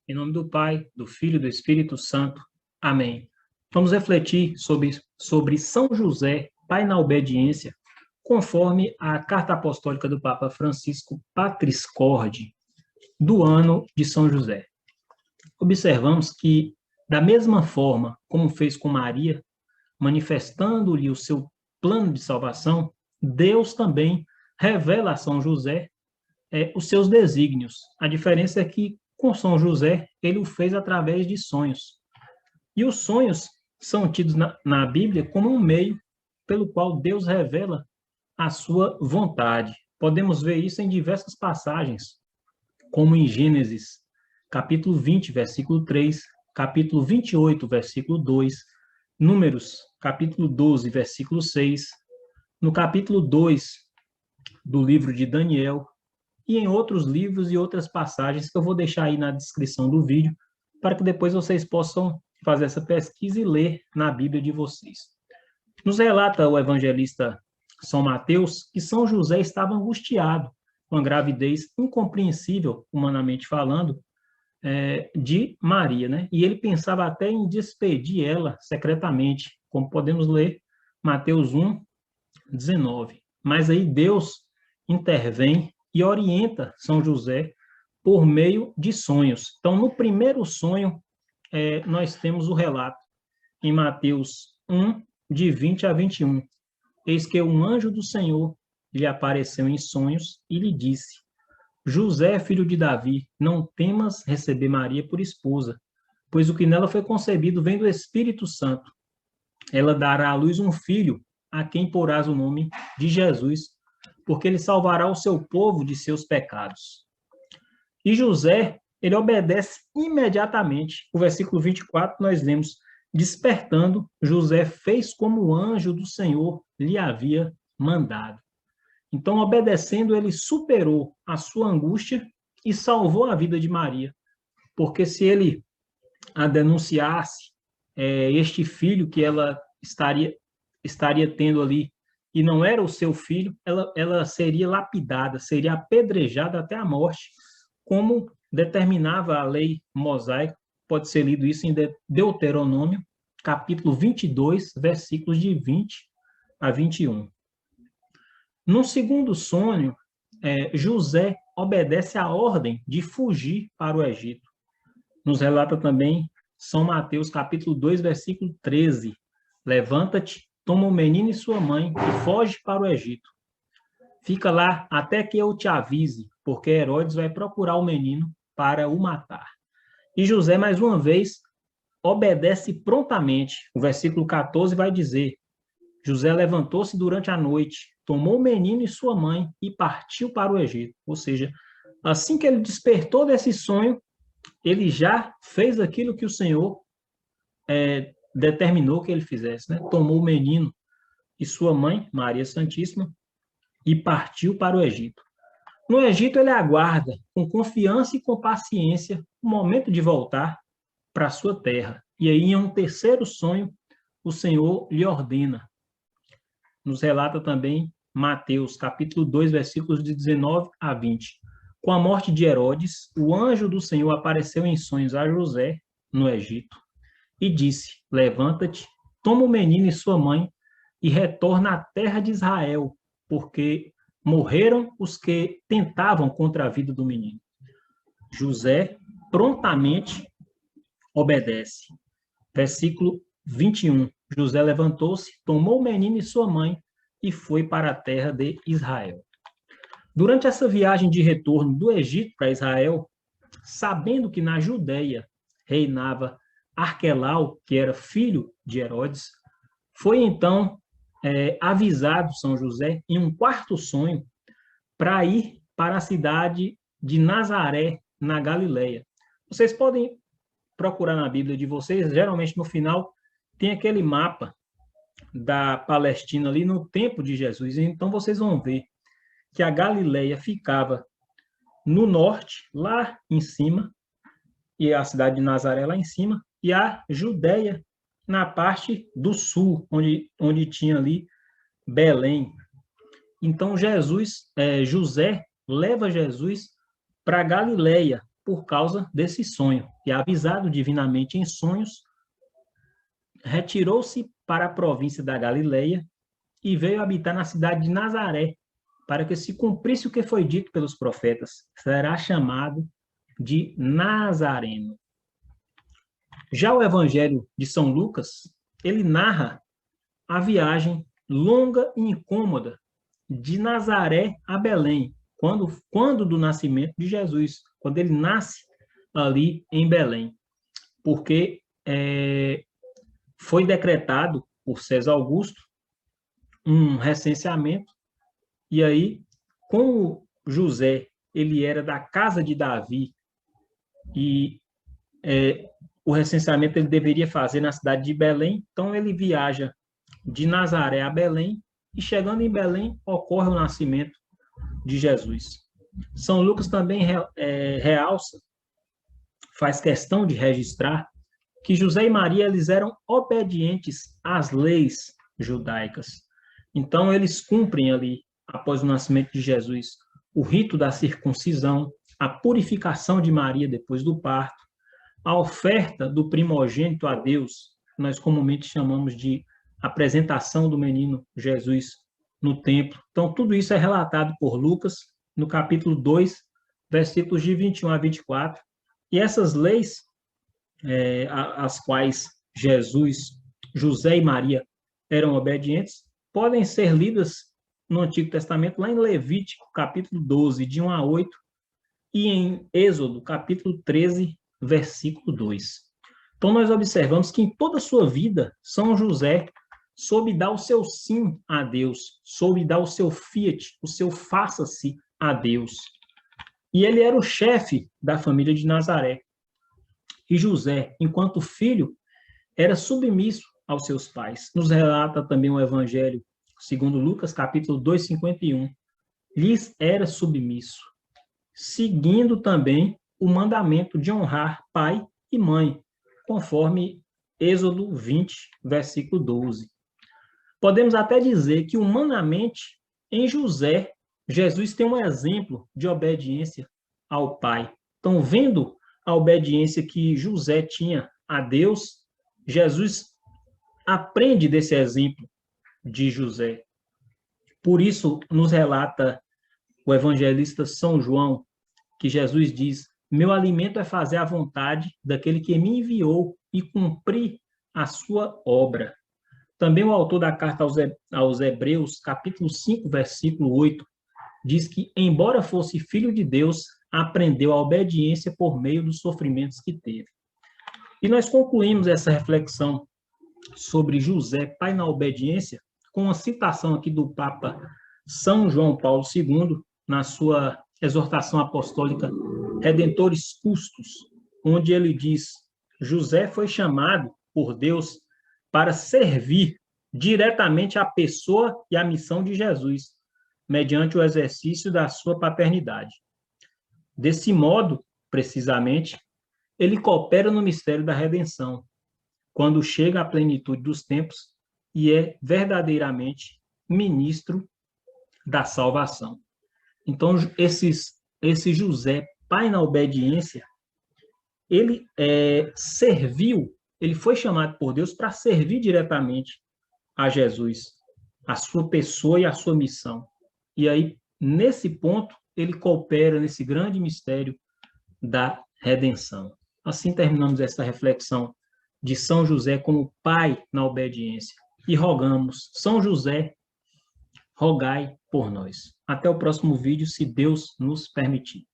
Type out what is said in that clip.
Em nome do Pai, do Filho e do Espírito Santo. Amém. Vamos refletir sobre São José, pai na obediência, conforme a carta apostólica do Papa Francisco Patris Corde, do ano de São José. Observamos que, da mesma forma como fez com Maria, manifestando-lhe o seu plano de salvação, Deus também revela a São José os seus desígnios. A diferença é que, com São José, ele o fez através de sonhos. E os sonhos são tidos na Bíblia como um meio pelo qual Deus revela a sua vontade. Podemos ver isso em diversas passagens, como em Gênesis, capítulo 20, versículo 3, capítulo 28, versículo 2, Números, capítulo 12, versículo 6, no capítulo 2 do livro de Daniel, e em outros livros e outras passagens que eu vou deixar aí na descrição do vídeo, para que depois vocês possam fazer essa pesquisa e ler na Bíblia de vocês. Nos relata o evangelista São Mateus que São José estava angustiado com a gravidez incompreensível, humanamente falando, de Maria, né? E ele pensava até em despedir ela secretamente, como podemos ler Mateus 1, 19. Mas aí Deus intervém e orienta São José por meio de sonhos. Então, no primeiro sonho, nós temos o relato em Mateus 1, de 20 a 21. Eis que um anjo do Senhor lhe apareceu em sonhos e lhe disse: José, filho de Davi, não temas receber Maria por esposa, pois o que nela foi concebido vem do Espírito Santo. Ela dará à luz um filho, a quem porás o nome de Jesus, porque ele salvará o seu povo de seus pecados. E José, ele obedece imediatamente. O versículo 24 nós lemos: despertando, José fez como o anjo do Senhor lhe havia mandado. Então, obedecendo, ele superou a sua angústia e salvou a vida de Maria. Porque se ele a denunciasse, este filho que ela estaria tendo ali, e não era o seu filho, ela seria lapidada, seria apedrejada até a morte, como determinava a lei mosaica. Pode ser lido isso em Deuteronômio, capítulo 22, versículos de 20 a 21. No segundo sonho, José obedece à ordem de fugir para o Egito. Nos relata também São Mateus, capítulo 2, versículo 13. Levanta-te, toma o menino e sua mãe e foge para o Egito. Fica lá até que eu te avise, porque Herodes vai procurar o menino para o matar. E José, mais uma vez, obedece prontamente. O versículo 14 vai dizer: José levantou-se durante a noite, tomou o menino e sua mãe e partiu para o Egito. Ou seja, assim que ele despertou desse sonho, ele já fez aquilo que o Senhor determinou que ele fizesse, né? Tomou o menino e sua mãe, Maria Santíssima, e partiu para o Egito. No Egito, ele aguarda, com confiança e com paciência, o momento de voltar para a sua terra. E aí, em um terceiro sonho, o Senhor lhe ordena. Nos relata também Mateus, capítulo 2, versículos de 19 a 20. Com a morte de Herodes, o anjo do Senhor apareceu em sonhos a José, no Egito, e disse: levanta-te, toma o menino e sua mãe e retorna à terra de Israel, porque morreram os que tentavam contra a vida do menino. José prontamente obedece. Versículo 21. José levantou-se, tomou o menino e sua mãe e foi para a terra de Israel. Durante essa viagem de retorno do Egito para Israel, sabendo que na Judeia reinava Arquelau, que era filho de Herodes, foi então avisado São José em um quarto sonho para ir para a cidade de Nazaré, na Galileia. Vocês podem procurar na Bíblia de vocês, geralmente no final tem aquele mapa da Palestina ali no tempo de Jesus, então vocês vão ver que a Galileia ficava no norte, lá em cima, e a cidade de Nazaré lá em cima, e a Judéia na parte do sul, onde tinha ali Belém. Então José leva Jesus para Galileia, por causa desse sonho. E avisado divinamente em sonhos, retirou-se para a província da Galileia e veio habitar na cidade de Nazaré, para que se cumprisse o que foi dito pelos profetas. Será chamado de Nazareno. Já o Evangelho de São Lucas, ele narra a viagem longa e incômoda de Nazaré a Belém, quando do nascimento de Jesus, quando ele nasce ali em Belém, porque foi decretado por César Augusto um recenseamento, e aí, como José ele era da casa de Davi, e o recenseamento ele deveria fazer na cidade de Belém, então ele viaja de Nazaré a Belém, e chegando em Belém, ocorre o nascimento de Jesus. São Lucas também realça, faz questão de registrar, que José e Maria eles eram obedientes às leis judaicas. Então, eles cumprem ali, após o nascimento de Jesus, o rito da circuncisão, a purificação de Maria depois do parto, a oferta do primogênito a Deus, que nós comumente chamamos de apresentação do menino Jesus no templo. Então, tudo isso é relatado por Lucas no capítulo 2, versículos de 21 a 24. E essas leis, às quais Jesus, José e Maria eram obedientes, podem ser lidas no Antigo Testamento, lá em Levítico, capítulo 12, de 1 a 8, e em Êxodo, capítulo 13, versículo 2. Então, nós observamos que em toda a sua vida, São José soube dar o seu sim a Deus, soube dar o seu fiat, o seu faça-se a Deus. E ele era o chefe da família de Nazaré. E José, enquanto filho, era submisso aos seus pais. Nos relata também o Evangelho, segundo Lucas, capítulo 2, 51. Lhes era submisso, seguindo também o mandamento de honrar pai e mãe, conforme Êxodo 20, versículo 12. Podemos até dizer que, humanamente, em José, Jesus tem um exemplo de obediência ao pai. Então, vendo a obediência que José tinha a Deus, Jesus aprende desse exemplo de José. Por isso, nos relata o evangelista São João, que Jesus diz: meu alimento é fazer a vontade daquele que me enviou e cumprir a sua obra. Também o autor da carta aos Hebreus, capítulo 5, versículo 8, diz que, embora fosse filho de Deus, aprendeu a obediência por meio dos sofrimentos que teve. E nós concluímos essa reflexão sobre José, pai na obediência, com uma citação aqui do Papa São João Paulo II, na sua exortação apostólica Redentores Custos, onde ele diz: José foi chamado por Deus para servir diretamente a pessoa e a missão de Jesus, mediante o exercício da sua paternidade. Desse modo, precisamente, ele coopera no mistério da redenção, quando chega à plenitude dos tempos e é verdadeiramente ministro da salvação. Então, esse José, pai na obediência, ele serviu, ele foi chamado por Deus para servir diretamente a Jesus, a sua pessoa e a sua missão. E aí, nesse ponto, ele coopera nesse grande mistério da redenção. Assim terminamos essa reflexão de São José como pai na obediência. E rogamos: São José, rogai por nós. Até o próximo vídeo, se Deus nos permitir.